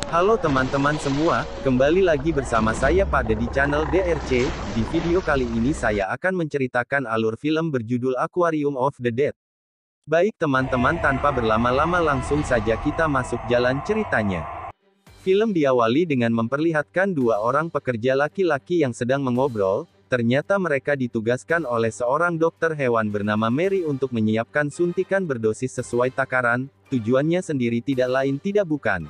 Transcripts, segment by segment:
Halo teman-teman semua, kembali lagi bersama saya pada di channel DRC. Di video kali ini saya akan menceritakan alur film berjudul Aquarium of the Dead. Baik teman-teman, tanpa berlama-lama langsung saja kita masuk jalan ceritanya. Film diawali dengan memperlihatkan dua orang pekerja laki-laki yang sedang mengobrol. Ternyata mereka ditugaskan oleh seorang dokter hewan bernama Mary untuk menyiapkan suntikan berdosis sesuai takaran. Tujuannya sendiri tidak lain tidak bukan.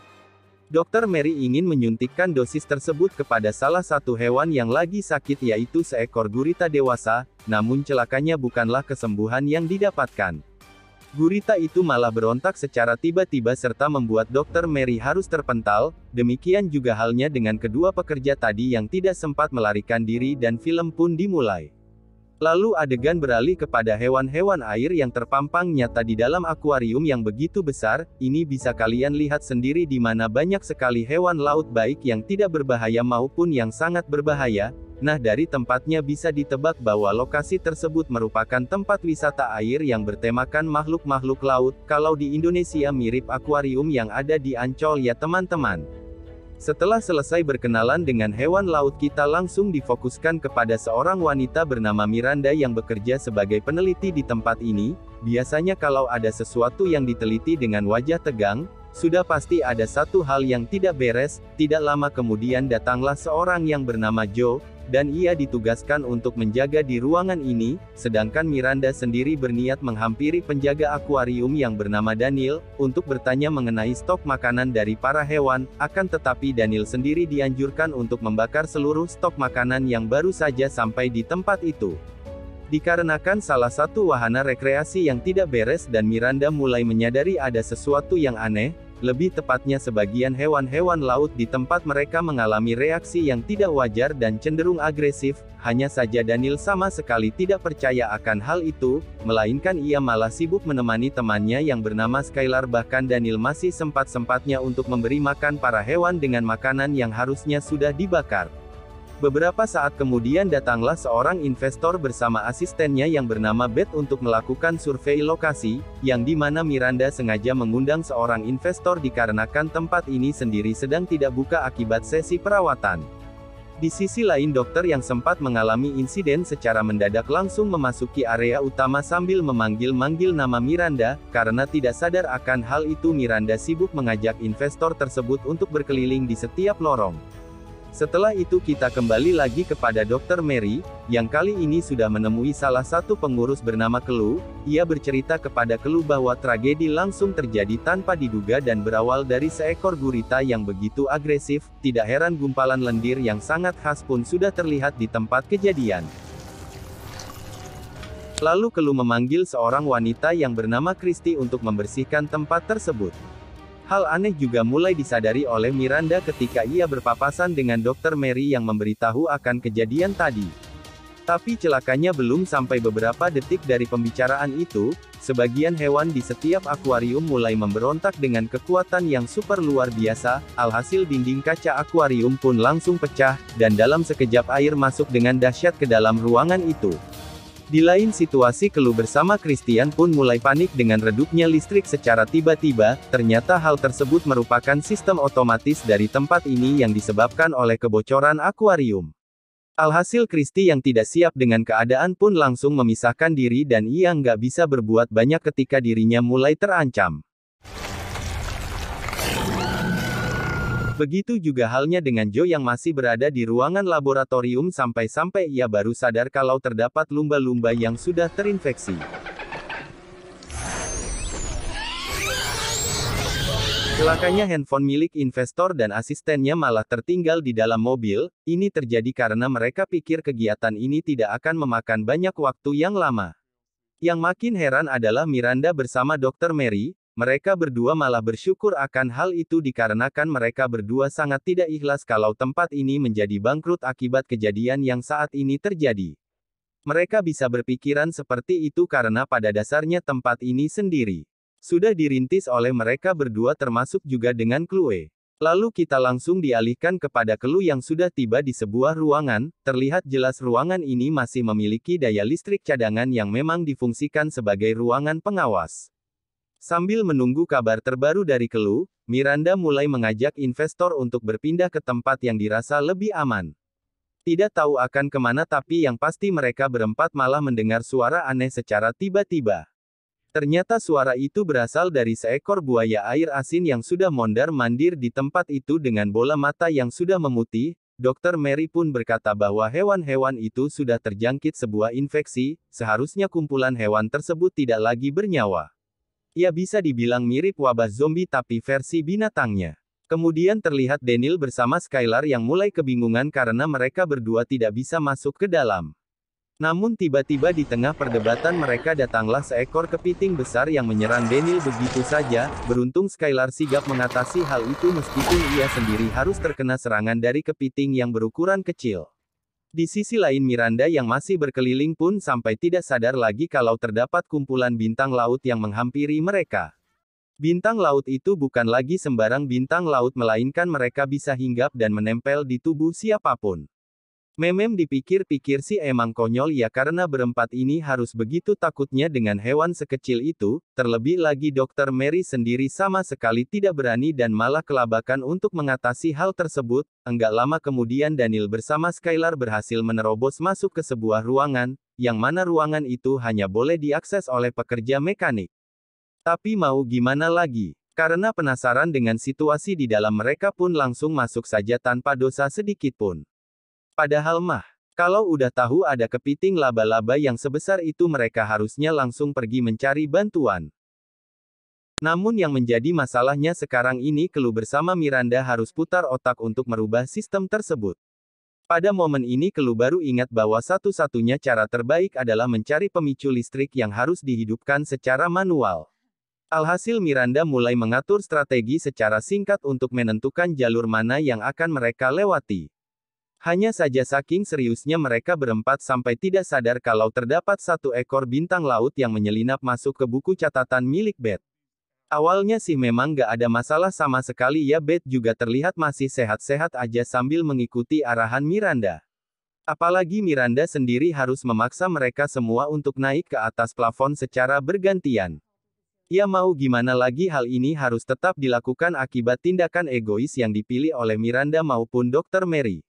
Dokter Mary ingin menyuntikkan dosis tersebut kepada salah satu hewan yang lagi sakit, yaitu seekor gurita dewasa, namun celakanya bukanlah kesembuhan yang didapatkan. Gurita itu malah berontak secara tiba-tiba serta membuat Dokter Mary harus terpental. Demikian juga halnya dengan kedua pekerja tadi yang tidak sempat melarikan diri dan film pun dimulai. Lalu adegan beralih kepada hewan-hewan air yang terpampang nyata di dalam akuarium yang begitu besar. Ini bisa kalian lihat sendiri di mana banyak sekali hewan laut baik yang tidak berbahaya maupun yang sangat berbahaya. Nah, dari tempatnya bisa ditebak bahwa lokasi tersebut merupakan tempat wisata air yang bertemakan makhluk-makhluk laut. Kalau di Indonesia mirip akuarium yang ada di Ancol ya teman-teman. Setelah selesai berkenalan dengan hewan laut, kita langsung difokuskan kepada seorang wanita bernama Miranda yang bekerja sebagai peneliti di tempat ini. Biasanya kalau ada sesuatu yang diteliti dengan wajah tegang, sudah pasti ada satu hal yang tidak beres. Tidak lama kemudian datanglah seorang yang bernama Joe, dan ia ditugaskan untuk menjaga di ruangan ini, sedangkan Miranda sendiri berniat menghampiri penjaga akuarium yang bernama Daniel, untuk bertanya mengenai stok makanan dari para hewan. Akan tetapi Daniel sendiri dianjurkan untuk membakar seluruh stok makanan yang baru saja sampai di tempat itu. Dikarenakan salah satu wahana rekreasi yang tidak beres dan Miranda mulai menyadari ada sesuatu yang aneh. Lebih tepatnya sebagian hewan-hewan laut di tempat mereka mengalami reaksi yang tidak wajar dan cenderung agresif. Hanya saja Daniel sama sekali tidak percaya akan hal itu, melainkan ia malah sibuk menemani temannya yang bernama Skylar. Bahkan Daniel masih sempat-sempatnya untuk memberi makan para hewan dengan makanan yang harusnya sudah dibakar. Beberapa saat kemudian datanglah seorang investor bersama asistennya yang bernama Beth untuk melakukan survei lokasi, yang dimana Miranda sengaja mengundang seorang investor dikarenakan tempat ini sendiri sedang tidak buka akibat sesi perawatan. Di sisi lain, dokter yang sempat mengalami insiden secara mendadak langsung memasuki area utama sambil memanggil-manggil nama Miranda. Karena tidak sadar akan hal itu, Miranda sibuk mengajak investor tersebut untuk berkeliling di setiap lorong. Setelah itu kita kembali lagi kepada Dokter Mary, yang kali ini sudah menemui salah satu pengurus bernama Kelu. Ia bercerita kepada Kelu bahwa tragedi langsung terjadi tanpa diduga dan berawal dari seekor gurita yang begitu agresif. Tidak heran gumpalan lendir yang sangat khas pun sudah terlihat di tempat kejadian. Lalu Kelu memanggil seorang wanita yang bernama Christy untuk membersihkan tempat tersebut. Hal aneh juga mulai disadari oleh Miranda ketika ia berpapasan dengan Dokter Mary yang memberitahu akan kejadian tadi. Tapi celakanya belum sampai beberapa detik dari pembicaraan itu, sebagian hewan di setiap akuarium mulai memberontak dengan kekuatan yang super luar biasa. Alhasil dinding kaca akuarium pun langsung pecah, dan dalam sekejap air masuk dengan dahsyat ke dalam ruangan itu. Di lain situasi, Kelu bersama Christian pun mulai panik dengan redupnya listrik secara tiba-tiba. Ternyata hal tersebut merupakan sistem otomatis dari tempat ini yang disebabkan oleh kebocoran akuarium. Alhasil Christy yang tidak siap dengan keadaan pun langsung memisahkan diri dan ia nggak bisa berbuat banyak ketika dirinya mulai terancam. Begitu juga halnya dengan Joe yang masih berada di ruangan laboratorium sampai-sampai ia baru sadar kalau terdapat lumba-lumba yang sudah terinfeksi. Celakanya handphone milik investor dan asistennya malah tertinggal di dalam mobil. Ini terjadi karena mereka pikir kegiatan ini tidak akan memakan banyak waktu yang lama. Yang makin heran adalah Miranda bersama Dokter Mary. Mereka berdua malah bersyukur akan hal itu dikarenakan mereka berdua sangat tidak ikhlas kalau tempat ini menjadi bangkrut akibat kejadian yang saat ini terjadi. Mereka bisa berpikiran seperti itu karena pada dasarnya tempat ini sendiri sudah dirintis oleh mereka berdua termasuk juga dengan Chloe. Lalu kita langsung dialihkan kepada Kelu yang sudah tiba di sebuah ruangan. Terlihat jelas ruangan ini masih memiliki daya listrik cadangan yang memang difungsikan sebagai ruangan pengawas. Sambil menunggu kabar terbaru dari Kelu, Miranda mulai mengajak investor untuk berpindah ke tempat yang dirasa lebih aman. Tidak tahu akan kemana, tapi yang pasti mereka berempat malah mendengar suara aneh secara tiba-tiba. Ternyata suara itu berasal dari seekor buaya air asin yang sudah mondar-mandir di tempat itu dengan bola mata yang sudah memutih. Dr. Mary pun berkata bahwa hewan-hewan itu sudah terjangkit sebuah infeksi, seharusnya kumpulan hewan tersebut tidak lagi bernyawa. Ya, bisa dibilang mirip wabah zombie tapi versi binatangnya. Kemudian terlihat Daniel bersama Skylar yang mulai kebingungan karena mereka berdua tidak bisa masuk ke dalam. Namun tiba-tiba di tengah perdebatan mereka datanglah seekor kepiting besar yang menyerang Daniel begitu saja. Beruntung Skylar sigap mengatasi hal itu meskipun ia sendiri harus terkena serangan dari kepiting yang berukuran kecil. Di sisi lain Miranda yang masih berkeliling pun sampai tidak sadar lagi kalau terdapat kumpulan bintang laut yang menghampiri mereka. Bintang laut itu bukan lagi sembarang bintang laut melainkan mereka bisa hinggap dan menempel di tubuh siapapun. Memem dipikir-pikir sih emang konyol ya, karena berempat ini harus begitu takutnya dengan hewan sekecil itu, terlebih lagi Dr. Mary sendiri sama sekali tidak berani dan malah kelabakan untuk mengatasi hal tersebut. Enggak lama kemudian Daniel bersama Skylar berhasil menerobos masuk ke sebuah ruangan, yang mana ruangan itu hanya boleh diakses oleh pekerja mekanik. Tapi mau gimana lagi? Karena penasaran dengan situasi di dalam, mereka pun langsung masuk saja tanpa dosa sedikit pun. Padahal mah, kalau udah tahu ada kepiting laba-laba yang sebesar itu mereka harusnya langsung pergi mencari bantuan. Namun yang menjadi masalahnya sekarang ini Clue bersama Miranda harus putar otak untuk merubah sistem tersebut. Pada momen ini Clue baru ingat bahwa satu-satunya cara terbaik adalah mencari pemicu listrik yang harus dihidupkan secara manual. Alhasil Miranda mulai mengatur strategi secara singkat untuk menentukan jalur mana yang akan mereka lewati. Hanya saja saking seriusnya mereka berempat sampai tidak sadar kalau terdapat satu ekor bintang laut yang menyelinap masuk ke buku catatan milik Beth. Awalnya sih memang gak ada masalah sama sekali ya, Beth juga terlihat masih sehat-sehat aja sambil mengikuti arahan Miranda. Apalagi Miranda sendiri harus memaksa mereka semua untuk naik ke atas plafon secara bergantian. Ya mau gimana lagi, hal ini harus tetap dilakukan akibat tindakan egois yang dipilih oleh Miranda maupun Dr. Mary.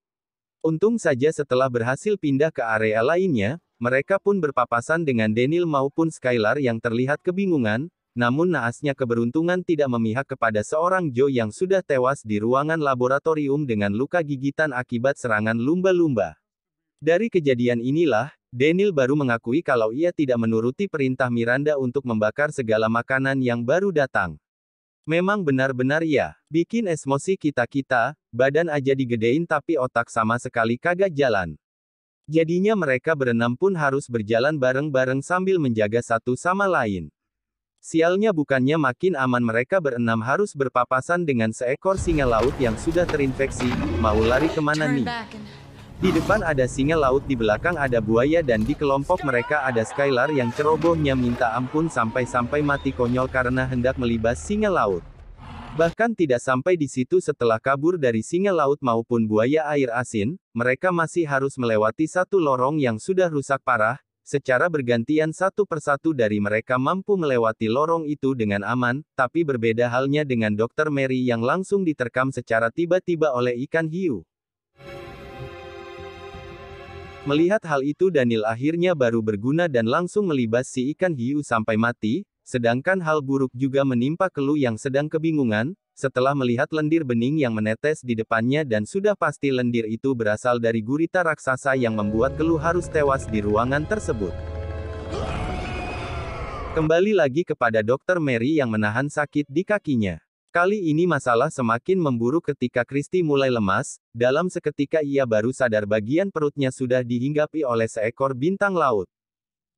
Untung saja setelah berhasil pindah ke area lainnya, mereka pun berpapasan dengan Daniel maupun Skylar yang terlihat kebingungan, namun naasnya keberuntungan tidak memihak kepada seorang Joe yang sudah tewas di ruangan laboratorium dengan luka gigitan akibat serangan lumba-lumba. Dari kejadian inilah, Daniel baru mengakui kalau ia tidak menuruti perintah Miranda untuk membakar segala makanan yang baru datang. Memang benar-benar ya, bikin emosi kita-kita, badan aja digedein tapi otak sama sekali kagak jalan. Jadinya mereka berenam pun harus berjalan bareng-bareng sambil menjaga satu sama lain. Sialnya bukannya makin aman, mereka berenam harus berpapasan dengan seekor singa laut yang sudah terinfeksi. Mau lari kemana nih? Di depan ada singa laut, di belakang ada buaya, dan di kelompok mereka ada Skylar yang cerobohnya minta ampun sampai-sampai mati konyol karena hendak melibas singa laut. Bahkan tidak sampai di situ, setelah kabur dari singa laut maupun buaya air asin, mereka masih harus melewati satu lorong yang sudah rusak parah. Secara bergantian satu persatu dari mereka mampu melewati lorong itu dengan aman, tapi berbeda halnya dengan Dr. Mary yang langsung diterkam secara tiba-tiba oleh ikan hiu. Melihat hal itu Daniel akhirnya baru berguna dan langsung melibas si ikan hiu sampai mati, sedangkan hal buruk juga menimpa Clue yang sedang kebingungan, setelah melihat lendir bening yang menetes di depannya dan sudah pasti lendir itu berasal dari gurita raksasa yang membuat Clue harus tewas di ruangan tersebut. Kembali lagi kepada Dr. Mary yang menahan sakit di kakinya. Kali ini masalah semakin memburuk ketika Christy mulai lemas. Dalam seketika ia baru sadar bagian perutnya sudah dihinggapi oleh seekor bintang laut.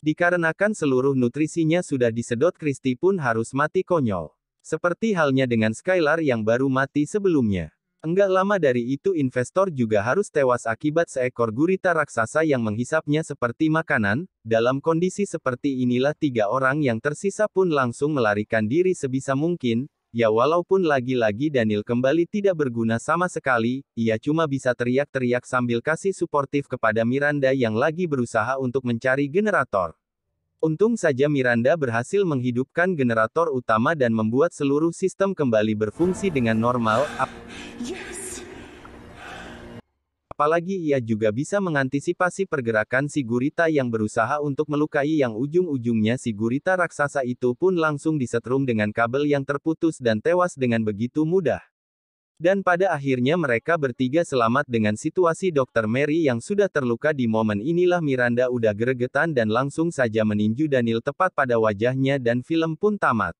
Dikarenakan seluruh nutrisinya sudah disedot, Christy pun harus mati konyol. Seperti halnya dengan Skylar yang baru mati sebelumnya. Enggak lama dari itu investor juga harus tewas akibat seekor gurita raksasa yang menghisapnya seperti makanan. Dalam kondisi seperti inilah tiga orang yang tersisa pun langsung melarikan diri sebisa mungkin. Ya walaupun lagi-lagi Daniel kembali tidak berguna sama sekali, ia cuma bisa teriak-teriak sambil kasih suportif kepada Miranda yang lagi berusaha untuk mencari generator. Untung saja Miranda berhasil menghidupkan generator utama dan membuat seluruh sistem kembali berfungsi dengan normal, apalagi ia juga bisa mengantisipasi pergerakan si gurita yang berusaha untuk melukai yang ujung-ujungnya si gurita raksasa itu pun langsung disetrum dengan kabel yang terputus dan tewas dengan begitu mudah. Dan pada akhirnya mereka bertiga selamat dengan situasi Dr. Mary yang sudah terluka. Di momen inilah Miranda udah gregetan dan langsung saja meninju Daniel tepat pada wajahnya dan film pun tamat.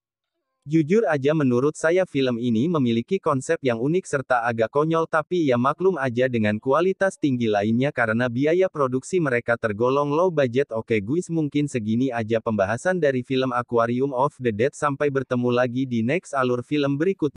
Jujur aja menurut saya film ini memiliki konsep yang unik serta agak konyol, tapi ya maklum aja dengan kualitas tinggi lainnya karena biaya produksi mereka tergolong low budget. Oke guys, mungkin segini aja pembahasan dari film Aquarium of the Dead. Sampai bertemu lagi di next alur film berikutnya.